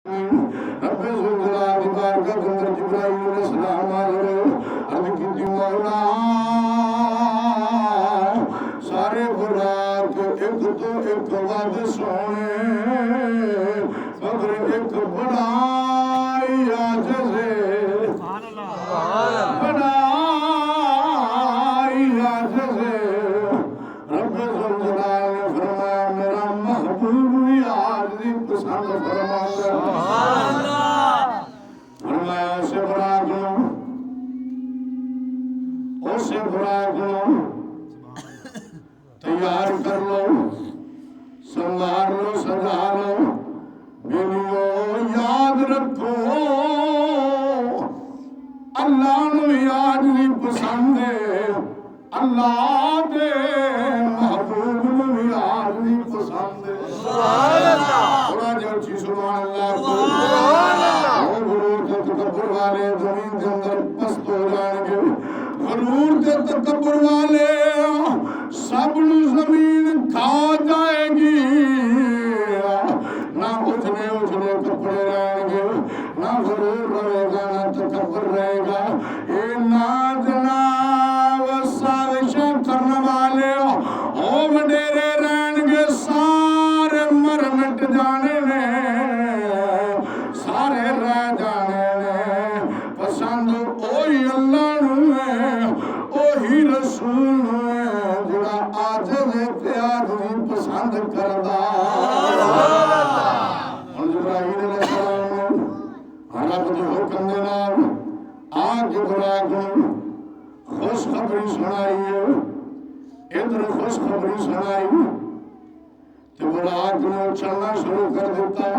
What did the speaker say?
رب ذوالجلال بارکۃ اندر جبرائیل علیہ السلام آئے عرض کی مولا سارے براق ایک تو ایک وعد سونے مگر ایک بڑائی عاجز ہے بڑائی عاجز ہے رب ذوالجلال نے فرمایا میرا محبوب بھی عاجزی پسند فرماتا فرمایا اسے براق لو تیار کر لو سنوار لو سجا لو بیویو یاد رکھو اللہ نو یاد نہیں پسند ہے اللہ دے محبوب نو یاد نہیں پسند ہے تھوڑا جو اچھی سبحان اللہ وہ غرور کے تکبر والے زمین کے اندر پست ہو جائیں گے غرور کے تکبر والے سب زمین کھا جائے گی نہ اٹھنے کپڑے رہیں گے نہ غرور رہے گا نہ تکبر رہے گا اے نا جناب سازشیں کرنے والے او وڈیرے رہیں گے سارے مر مٹ جانے نے سارے رہ جانے نے پسند اوہی اللہ نو ہے اوہی رسول نو ہے جڑا عاجز اختیار نہیں پسند کردا جبرائیل علیہ السلام نے رب دے حکم دے نال آج براق نو خوشخبری سنائی ہے ادھر خوشخبری سنائی تے براق نے چلنا شروع کر دیتا